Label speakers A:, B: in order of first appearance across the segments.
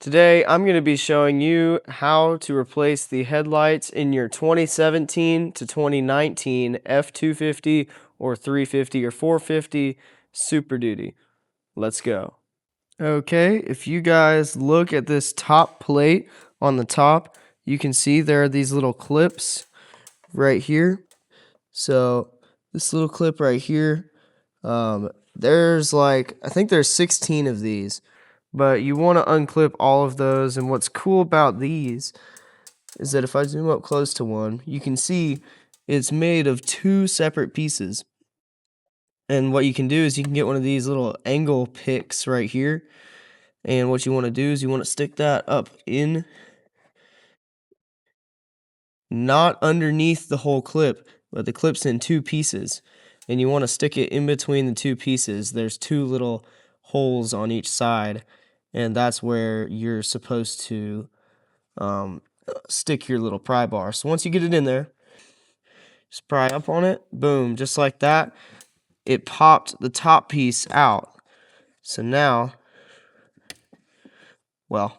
A: Today, I'm going to be showing you how to replace the headlights in your 2017 to 2019 F-250 or 350 or 450 Super Duty. Let's go. Okay, if you guys look at this top plate on the top, you can see there are these little clips right here. So this little clip right here, there's I think there's 16 of these. But you want to unclip all of those, and what's cool about these is that if I zoom up close to one, you can see it's made of two separate pieces. And what you can do is you can get one of these little angle picks right here, and what you want to do is you want to stick that up in, not underneath the whole clip, but the clip's in two pieces, and you want to stick it in between the two pieces. There's two little holes on each side, and that's where you're supposed to stick your little pry bar. So once you get it in there, just pry up on it, boom, just like that. It popped the top piece out. So now, well,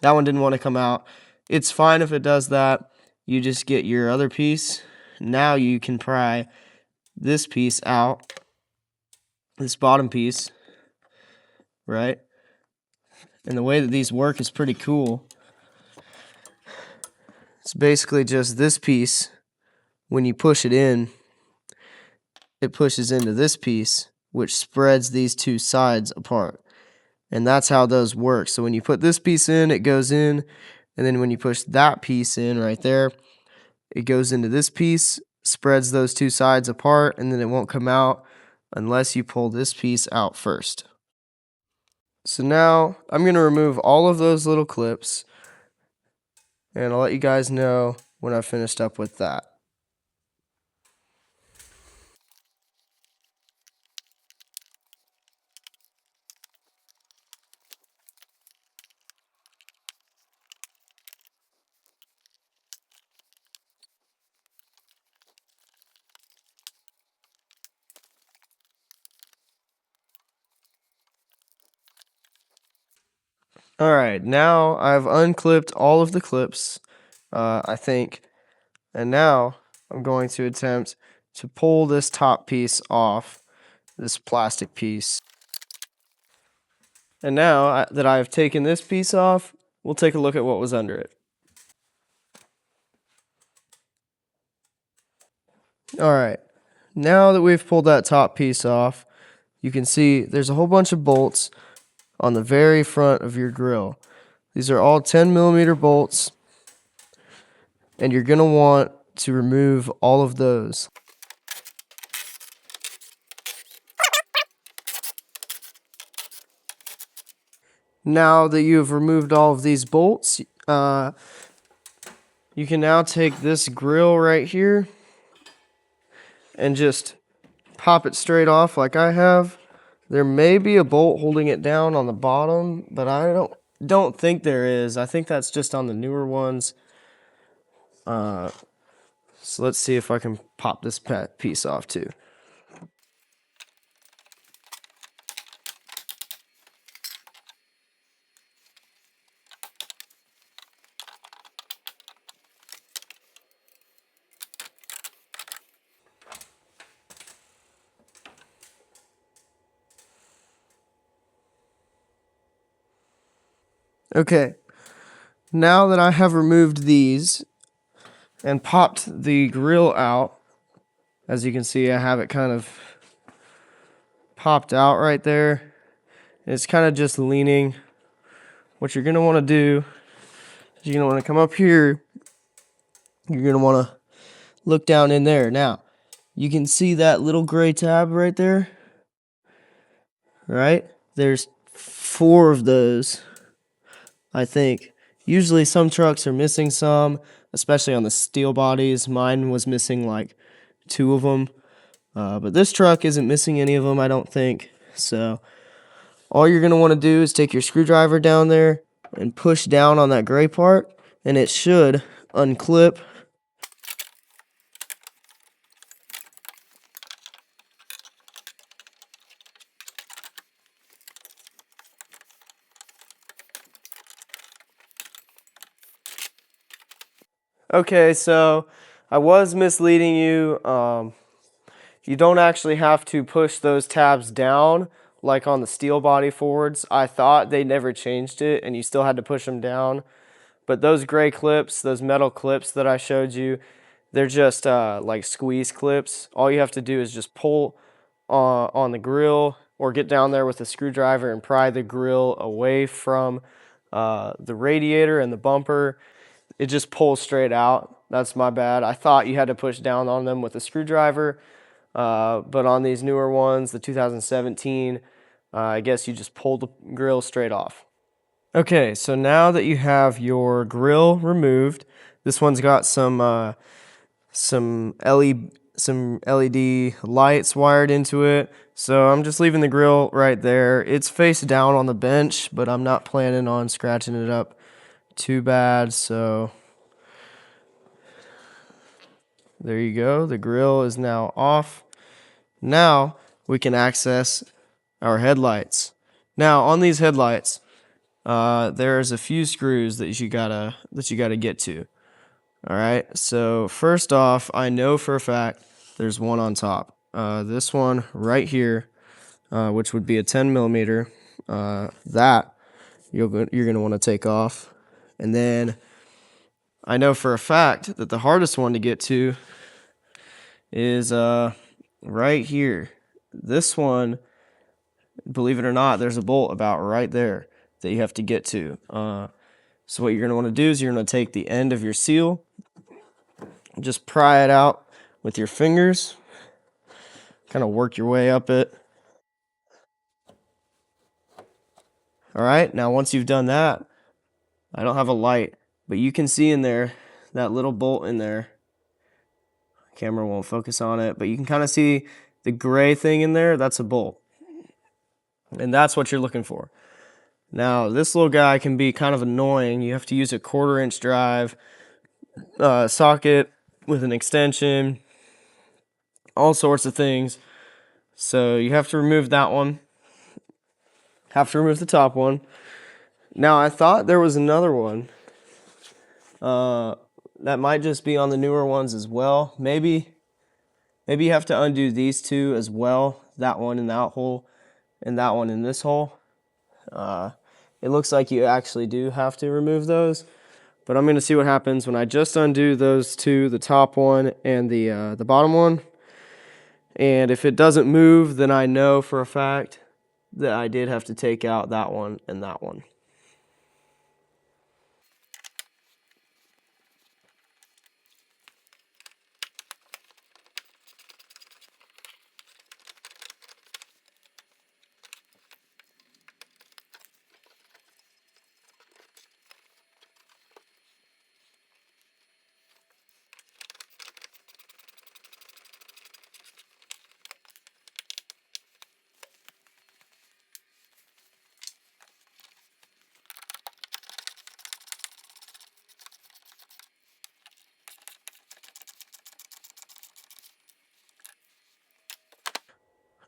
A: that one didn't want to come out. It's fine if it does that. You just get your other piece. Now you can pry this piece out, this bottom piece, right? And the way that these work is pretty cool. It's basically just this piece. When you push it in, it pushes into this piece, which spreads these two sides apart. And that's how those work. So when you put this piece in, it goes in, and then when you push that piece in right there, it goes into this piece, spreads those two sides apart, and then it won't come out unless you pull this piece out first. So now I'm going to remove all of those little clips, and I'll let you guys know when I've finished up with that. Alright, now I've unclipped all of the clips, I think, and now I'm going to attempt to pull this top piece off, this plastic piece. And now that I've taken this piece off, we'll take a look at what was under it. Alright, now that we've pulled that top piece off, you can see there's a whole bunch of bolts on the very front of your grill. These are all 10mm bolts, and you're going to want to remove all of those. Now that you have removed all of these bolts, you can now take this grill right here and just pop it straight off like I have. There may be a bolt holding it down on the bottom, but I don't think there is. I think that's just on the newer ones. So let's see if I can pop this piece off too. Okay, now that I have removed these and popped the grill out, as you can see, I have it kind of popped out right there. It's kind of just leaning. What you're going to want to do is you're going to want to come up here. You're going to want to look down in there. Now, you can see that little gray tab right there, right? There's 4 of those, I think. Usually some trucks are missing some, especially on the steel bodies. Mine was missing like 2 of them. But this truck isn't missing any of them, I don't think. So all you're going to want to do is take your screwdriver down there and push down on that gray part, and it should unclip. Okay, so I was misleading you. You don't actually have to push those tabs down like on the steel body Fords. I thought they never changed it and you still had to push them down. But those gray clips, those metal clips that I showed you, they're just like squeeze clips. All you have to do is just pull on the grill or get down there with a screwdriver and pry the grill away from the radiator and the bumper. It just pulls straight out. That's my bad. I thought you had to push down on them with a screwdriver, but on these newer ones, the 2017, I guess you just pull the grill straight off. Okay, so now that you have your grill removed, this one's got some LED lights wired into it. So I'm just leaving the grill right there. It's face down on the bench, but I'm not planning on scratching it up too bad. So there you go. The grill is now off. Now we can access our headlights. Now on these headlights, there's a few screws that you gotta get to. All right. So first off, I know for a fact there's one on top. This one right here, which would be a 10 millimeter. That you're gonna want to take off, and then I know for a fact that the hardest one to get to is right here. This one, believe it or not, there's a bolt about right there that you have to get to. So what you're going to want to do is you're going to take the end of your seal, just pry it out with your fingers, kind of work your way up it. All right, now once you've done that, I don't have a light, but you can see in there, that little bolt in there. Camera won't focus on it, but you can kind of see the gray thing in there. That's a bolt, and that's what you're looking for. Now this little guy can be kind of annoying. You have to use a 1/4-inch drive socket with an extension, all sorts of things. So you have to remove that one, have to remove the top one. Now I thought there was another one that might just be on the newer ones as well. Maybe you have to undo these two as well, that one in that hole and that one in this hole. It looks like you actually do have to remove those, but I'm going to see what happens when I just undo those two, the top one and the bottom one. And if it doesn't move, then I know for a fact that I did have to take out that one and that one.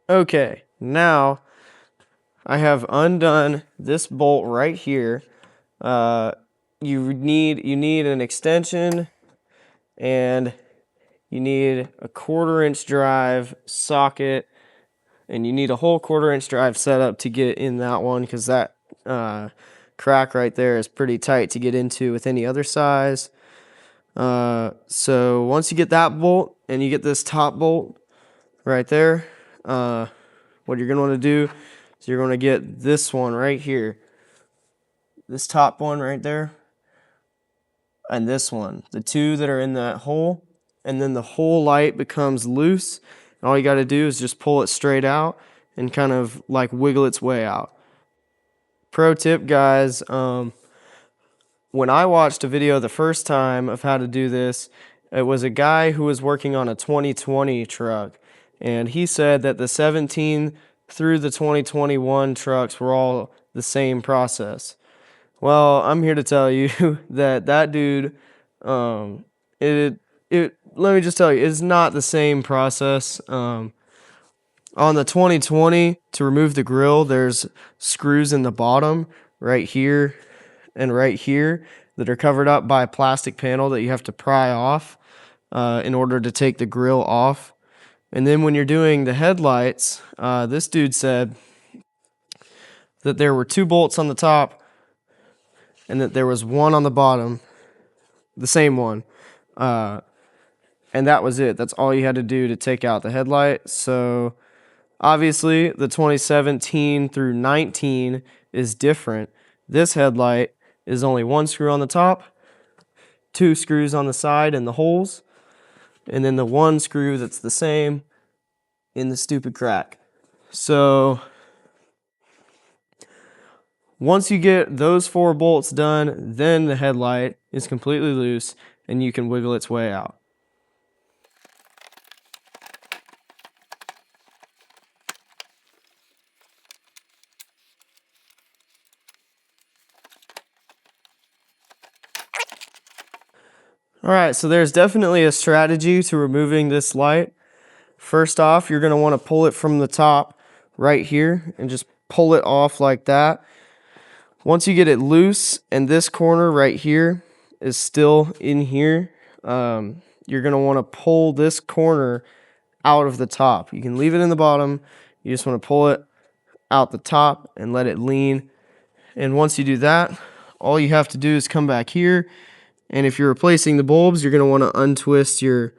A: Okay, now I have undone this bolt right here. You need an extension, and you need a 1/4-inch drive socket, and you need a whole 1/4-inch drive setup to get in that one, because that crack right there is pretty tight to get into with any other size. So once you get that bolt and you get this top bolt right there, what you're going to want to do is you're going to get this one right here, this top one right there, and this one, the two that are in that hole, and then the whole light becomes loose. And all you got to do is just pull it straight out and kind of like wiggle its way out. Pro tip, guys, when I watched a video the first time of how to do this, it was a guy who was working on a 2020 truck, and he said that the 17 through the 2021 trucks were all the same process. Well, I'm here to tell you that dude, let me just tell you, it's not the same process. On the 2020, to remove the grill, there's screws in the bottom right here and right here, that are covered up by a plastic panel that you have to pry off in order to take the grill off. And then when you're doing the headlights, this dude said that there were 2 bolts on the top and that there was one on the bottom, the same one. And that was it. That's all you had to do to take out the headlight. So obviously the 2017 through 19 is different. This headlight is only 1 screw on the top, 2 screws on the side in the holes, and then the 1 screw that's the same in the stupid crack. So once you get those 4 bolts done, then the headlight is completely loose and you can wiggle its way out. Alright, so there's definitely a strategy to removing this light. First off, you're going to want to pull it from the top right here and just pull it off like that. Once you get it loose and this corner right here is still in here, you're going to want to pull this corner out of the top. You can leave it in the bottom. You just want to pull it out the top and let it lean. And once you do that, all you have to do is come back here. And if you're replacing the bulbs, you're going to want to untwist your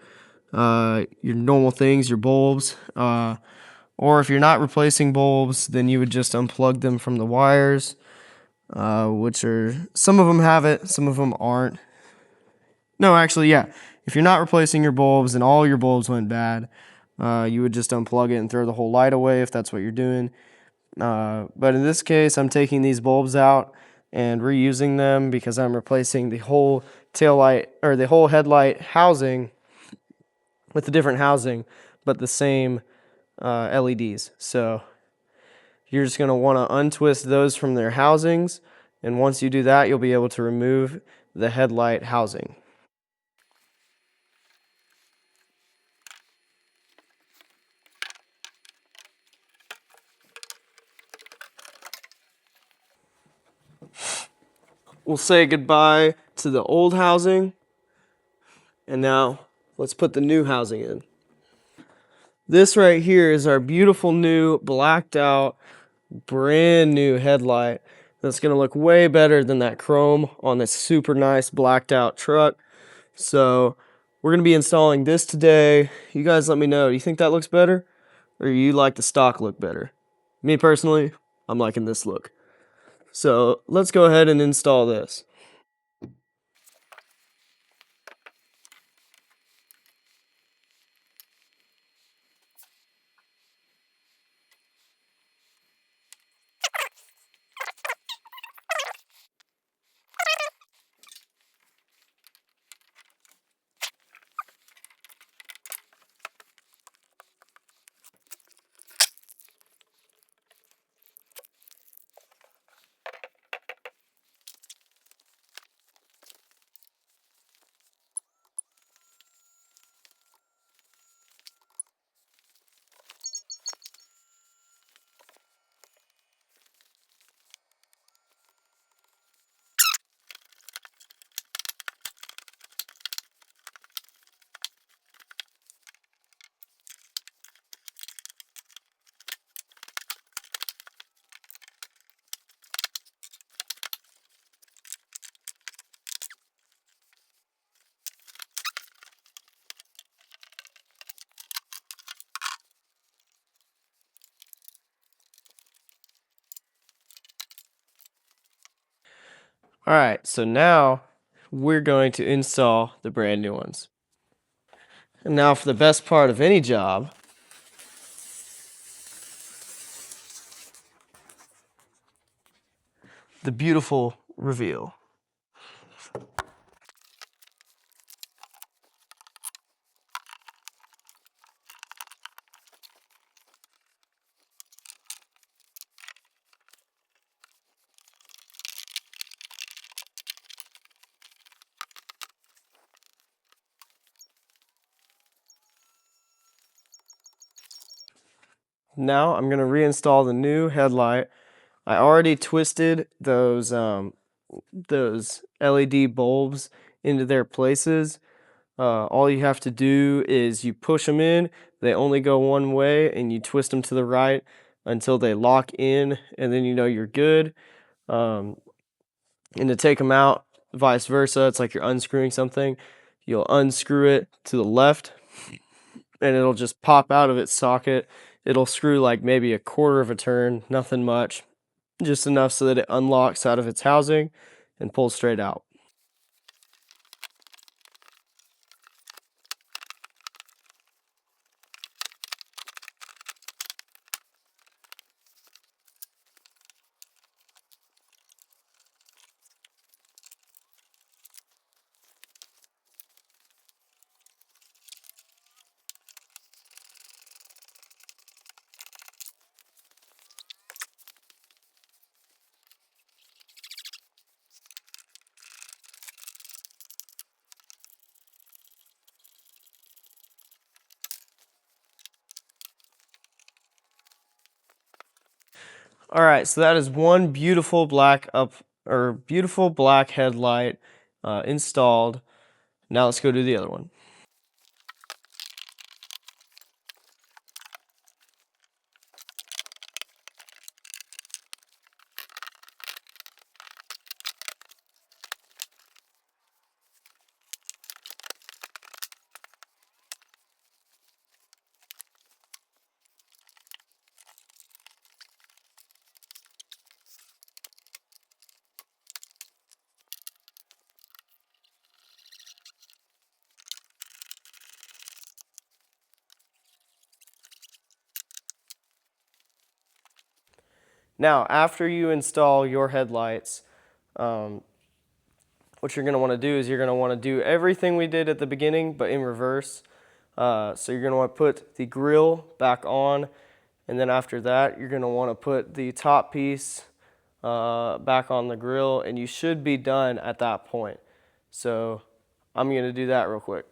A: normal things, your bulbs. Or if you're not replacing bulbs, then you would just unplug them from the wires, which are, some of them have it, some of them aren't. No, actually, yeah. If you're not replacing your bulbs and all your bulbs went bad, you would just unplug it and throw the whole light away if that's what you're doing. But in this case, I'm taking these bulbs out and reusing them because I'm replacing the whole tail light or the whole headlight housing with a different housing, but the same LEDs. So you're just going to want to untwist those from their housings, and once you do that, you'll be able to remove the headlight housing. We'll say goodbye to the old housing, and now let's put the new housing in. This right here is our beautiful new blacked out brand new headlight that's going to look way better than that chrome on this super nice blacked out truck. So we're going to be installing this today. You guys let me know, do you think that looks better or you like the stock look better? Me personally, I'm liking this look. So let's go ahead and install this. All right, so now we're going to install the brand new ones. And now for the best part of any job, the beautiful reveal. Now I'm going to reinstall the new headlight. I already twisted those those LED bulbs into their places, all you have to do is you push them in, they only go one way, and you twist them to the right until they lock in, and then you know you're good. Um, and to take them out, vice versa, it's like you're unscrewing something. You'll unscrew it to the left, and it'll just pop out of its socket. It'll screw like maybe a quarter of a turn, nothing much, just enough so that it unlocks out of its housing and pulls straight out. All right, so that is one beautiful black headlight installed. Now let's go do the other one. Now, after you install your headlights, what you're going to want to do is you're going to want to do everything we did at the beginning, but in reverse. So you're going to want to put the grill back on, and then after that, you're going to want to put the top piece back on the grill, and you should be done at that point. So I'm going to do that real quick.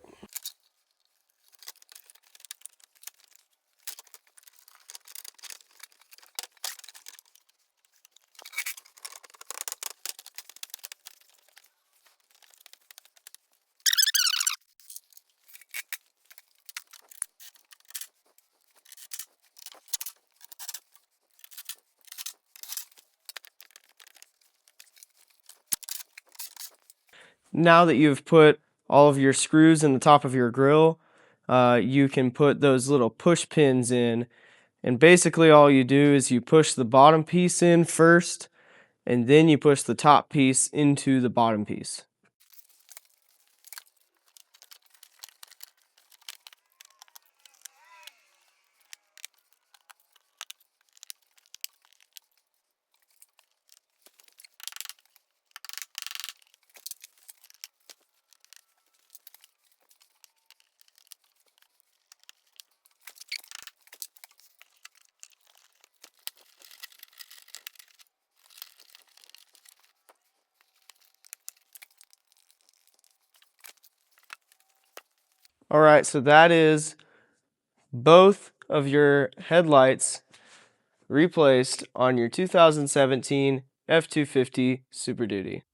A: Now that you've put all of your screws in the top of your grill, you can put those little push pins in, and basically all you do is you push the bottom piece in first, and then you push the top piece into the bottom piece. All right, so that is both of your headlights replaced on your 2017 F-250 Super Duty.